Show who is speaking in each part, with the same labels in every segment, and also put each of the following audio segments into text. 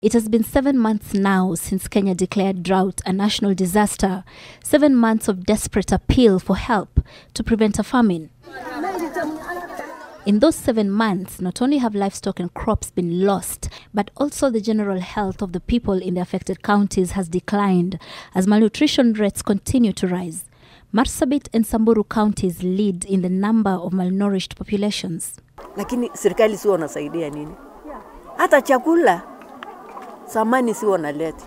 Speaker 1: It has been 7 months now since Kenya declared drought a national disaster. 7 months of desperate appeal for help to prevent a famine. In those 7 months, not only have livestock and crops been lost, but also the general health of the people in the affected counties has declined as malnutrition rates continue to rise. Marsabit and Samburu counties lead in the number of malnourished populations.
Speaker 2: Lakini serikali si wanasaidia nini? Hata chakula samani si wanaleta.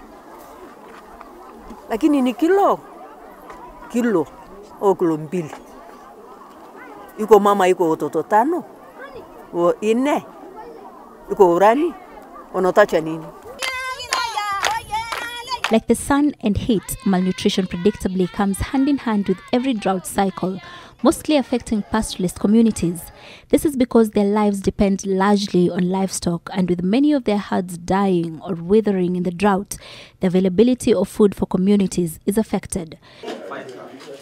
Speaker 2: Lakini ni kilo au kilo mbili. Iko mama iko watoto 5 o 4 iko urani wanatacha nini?
Speaker 1: Like the sun and heat, malnutrition predictably comes hand in hand with every drought cycle, mostly affecting pastoralist communities. This is because their lives depend largely on livestock, and with many of their herds dying or withering in the drought, the availability of food for communities is affected.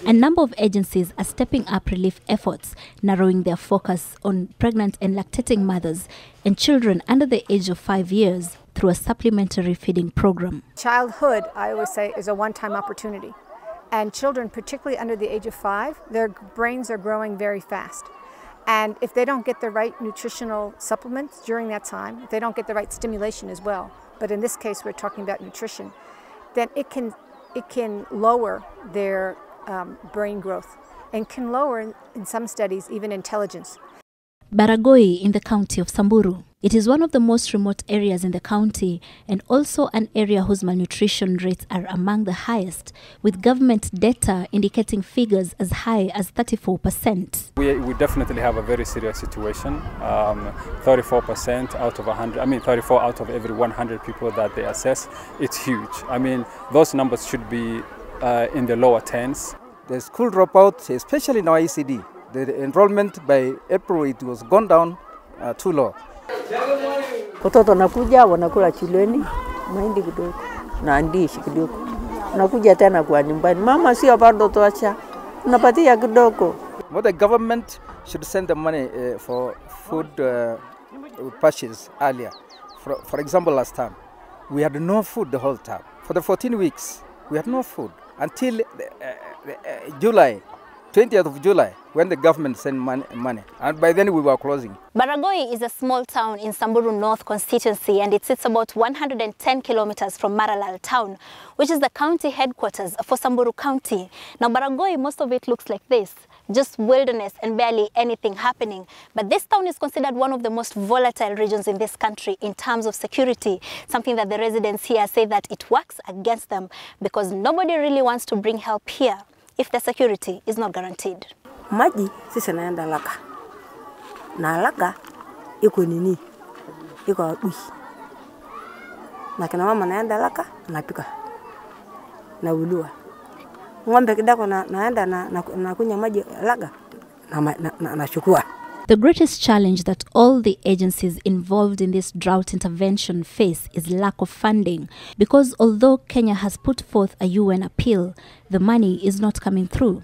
Speaker 1: A number of agencies are stepping up relief efforts, narrowing their focus on pregnant and lactating mothers and children under the age of 5 years through a supplementary feeding program.
Speaker 3: Childhood, I always say, is a one-time opportunity. And children, particularly under the age of 5, their brains are growing very fast. And if they don't get the right nutritional supplements during that time, if they don't get the right stimulation as well, but in this case we're talking about nutrition, then it can lower their brain growth and can lower, in some studies, even intelligence.
Speaker 1: Baragoi in the county of Samburu. It is one of the most remote areas in the county and also an area whose malnutrition rates are among the highest, with government data indicating figures as high as 34%.
Speaker 4: We definitely have a very serious situation. 34% out of 100, 34 out of every 100 people that they assess, it's huge. Those numbers should be in the lower 10s.
Speaker 5: The school dropout, especially in our ECD, the enrollment by April, it was gone down too low.
Speaker 2: Watoto nakuja wanakula chuleni mahindi kidogo na ndishi kidogo. Nakuja tena kwa nyumbani. Mama sio bado tuacha. Unapatia kidogo.
Speaker 5: What the government should send the money for food purchase earlier. For example, last time we had no food the whole time. For the 14 weeks, we had no food until July. 20th of July, when the government sent money, and by then we were closing.
Speaker 1: Baragoi is a small town in Samburu North constituency, and it sits about 110 kilometers from Maralal town, which is the county headquarters for Samburu County. Now Baragoi, most of it looks like this, just wilderness and barely anything happening. But this town is considered one of the most volatile regions in this country in terms of security, something that the residents here say that it works against them because nobody really wants to bring help here if the security is not guaranteed.
Speaker 2: Maji sisi naenda laka. Na laka iko nini? Iko adui. Na kina mama naenda laka napika. Na ulua. Ng'ombe kidogo naenda na kunywa maji laka na chukua.
Speaker 1: The greatest challenge that all the agencies involved in this drought intervention face is lack of funding, because although Kenya has put forth a UN appeal, the money is not coming through.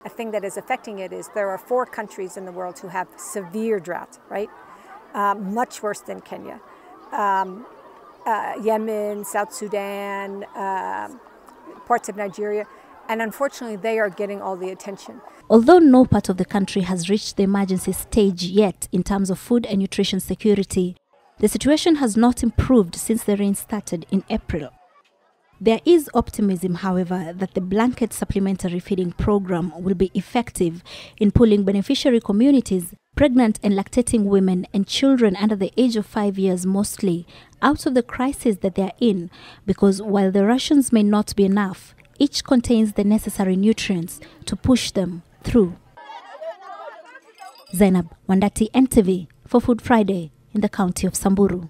Speaker 3: A thing that is affecting it is there are 4 countries in the world who have severe drought, right? Much worse than Kenya. Yemen, South Sudan, parts of Nigeria. And unfortunately, they are getting all the attention.
Speaker 1: Although no part of the country has reached the emergency stage yet in terms of food and nutrition security, the situation has not improved since the rain started in April. There is optimism, however, that the blanket supplementary feeding program will be effective in pulling beneficiary communities, pregnant and lactating women and children under the age of 5 years mostly, out of the crisis that they are in, because while the rations may not be enough, each contains the necessary nutrients to push them through. Zeynab Wandati, NTV, for Food Friday in the county of Samburu.